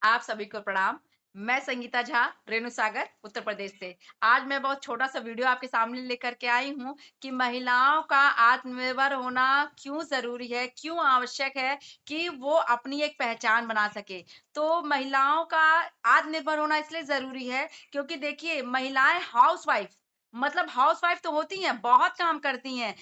आप सभी को प्रणाम। मैं संगीता झा, रेणु सागर, उत्तर प्रदेश से। आज मैं बहुत छोटा-सा वीडियो आपके सामने लेकर के आई हूँ कि महिलाओं का आत्मनिर्भर होना क्यों ज़रूरी है, क्यों आवश्यक है कि वो अपनी एक पहचान बना सके। तो महिलाओं का आत्मनिर्भर होना इसलिए ज़रूरी है क्योंकि देखिए महिलाएँ हाउसवाइफ़ तो होती हैं, बहुत काम करती हैं।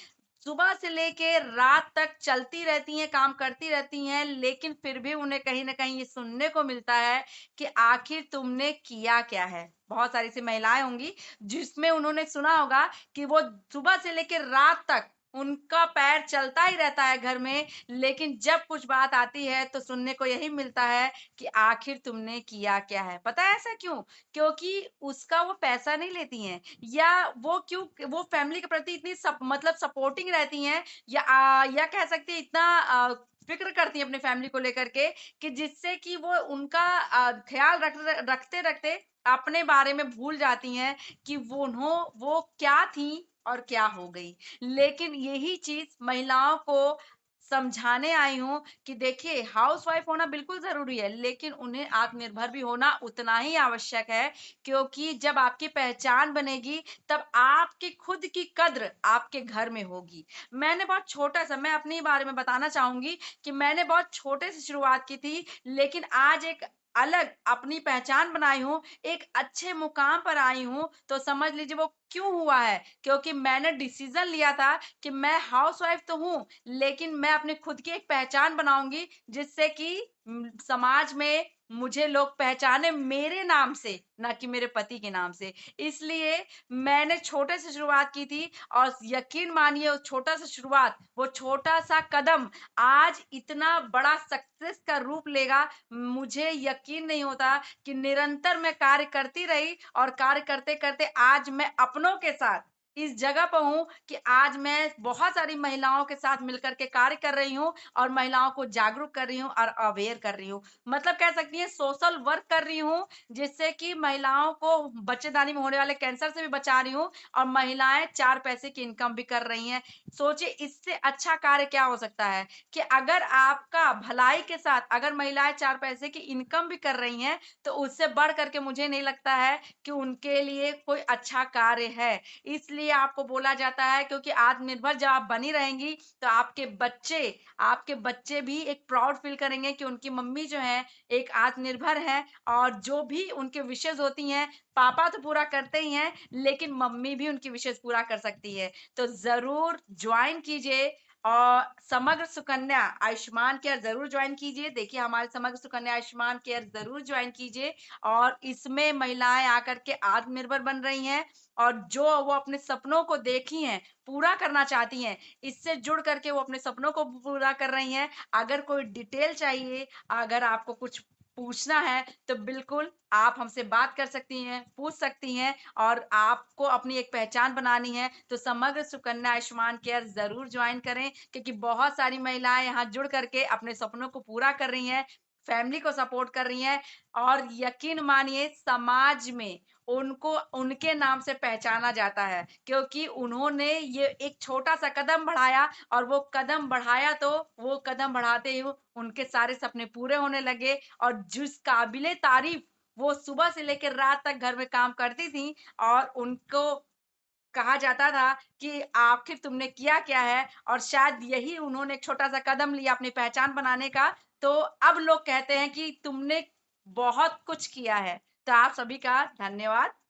सुबह से लेके रात तक चलती रहती हैं, काम करती रहती हैं, लेकिन फिर भी उन्हें कहीं न कहीं ये सुनने को मिलता है कि आखिर तुमने किया क्या है? बहुत सारी ऐसी महिलाएँ होंगी, जिसमें उन्होंने सुना होगा कि वो सुबह से लेके रात तक उनका पैर चलता ही रहता है घर में, लेकिन जब कुछ बात आती है, तो सुनने को यही मिलता है कि आखिर तुमने किया क्या है? पता है ऐसा क्यों? क्योंकि उसका वो पैसा नहीं लेती हैं या वो फैमिली के प्रति इतनी सपोर्टिंग रहती हैं या कह सकती हैं इतना फ़िक्र करती हैं अपनी फैमिली को लेकर के कि जिससे कि वो उनका ख़्याल रखते-रखते अपने बारे में भूल जाती हैं कि वो क्या थीं और क्या हो गई। लेकिन यही चीज़ महिलाओं को समझाने आई हूँ कि देखिए हाउसवाइफ़ होना बिल्कुल ज़रूरी है, लेकिन उन्हें आत्मनिर्भर भी होना उतना ही आवश्यक है क्योंकि जब आपकी पहचान बनेगी, तब आपकी खुद की कद्र आपके घर में होगी। मैं अपने ही बारे में बताना चाहूँगी कि मैंने बहुत छोटे से शुरुआत की थी, लेकिन आज एक अलग अपनी पहचान बनाई हूँ, एक अच्छे मुकाम पर आई हूँ, तो समझ लीजिए वो क्यों हुआ है? क्योंकि मैंने डिसीज़न लिया था कि मैं हाउसवाइफ़ तो हूँ, लेकिन मैं अपनी खुद की एक पहचान बनाऊँगी, जिससे कि समाज में मुझे लोग पहचाने मेरे नाम से, ना कि मेरे पति के नाम से। इसलिए मैंने छोटे से शुरुआत की थी और यकीन मानिए वो छोटा-सा शुरुआत, वो छोटा-सा कदम आज इतना बड़ा सक्सेस का रूप लेगा, मुझे यकीन नहीं होता कि निरंतर मैं कार्य करती रही और कार्य करते-करते आज मैं अपनों के साथ इस जगह पर हूँ कि आज मैं बहुत सारी महिलाओं के साथ मिलकर के कार्य कर रही हूँ और महिलाओं को जागरूक कर रही हूँ और अवेयर कर रही हूँ। मतलब कह सकती हैं सोशल वर्क कर रही हूँ, जिससे कि महिलाओं को बच्चेदानी में होने वाले कैंसर से भी बचा रही हूँ और महिलाएँ 4 पैसे की इनकम भी कर रही हैं। सोचिए इससे अच्छा कार्य क्या हो सकता है कि अगर आपका भलाई के साथ अगर महिलाएँ 4 पैसे की इनकम भी कर रही हैं, तो उससे बढ़ कर के मुझे नहीं लगता है कि उनके लिए कोई अच्छा कार्य है। इसलिए आपको बोला जाता है क्योंकि आत्मनिर्भर जब आप बनी रहेंगी, तो आपके बच्चे भी एक प्राउड फील करेंगे कि उनकी मम्मी जो है एक आत्मनिर्भर है और जो भी उनके विशेज़ होती हैं, पापा तो पूरा करते ही हैं, लेकिन मम्मी भी उनकी विशेज़ पूरा कर सकती है। तो ज़रूर जॉइन कीजिए और समग्र सुकन्या आयुष्मान केयर ज़रूर जॉइन कीजिए। देखिए हमारे समग्र सुकन्या आयुष्मान केयर ज़रूर जॉइन कीजिए और इसमें महिलाएँ आकर के आत्मनिर्भर बन रही हैं और जो वो अपने सपनों को देखी हैं, पूरा करना चाहती हैं, इससे जुड़ करके वो अपने सपनों को पूरा कर रही हैं। अगर कोई डिटेल चाहिए, अगर आपको कुछ पूछना है, तो बिल्कुल आप हमसे बात कर सकती हैं, पूछ सकती हैं और आपको अपनी एक पहचान बनानी है, तो समग्र सुकन्या आयुष्मान केयर ज़रूर जॉइन करें क्योंकि बहुत सारी महिलाएँ यहाँ जुड़ करके अपने सपनों को पूरा कर रही हैं, फैमिली को सपोर्ट कर रही हैं और यकीन मानिए समाज में उनको उनके नाम से पहचाना जाता है क्योंकि उन्होंने ये एक छोटा-सा कदम बढ़ाया और वो कदम बढ़ाते ही उनके सारे सपने पूरे होने लगे और जिस काबिल-ए-तारीफ़ वो सुबह से लेकर रात तक घर में काम करती थीं और उनको कहा जाता था कि आखिर तुमने किया क्या है? और शायद यही उन्होंने एक छोटा-सा कदम लिया अपनी पहचान बनाने का, तो अब लोग कहते हैं कि तुमने बहुत कुछ किया है। तो आप सभी का धन्यवाद।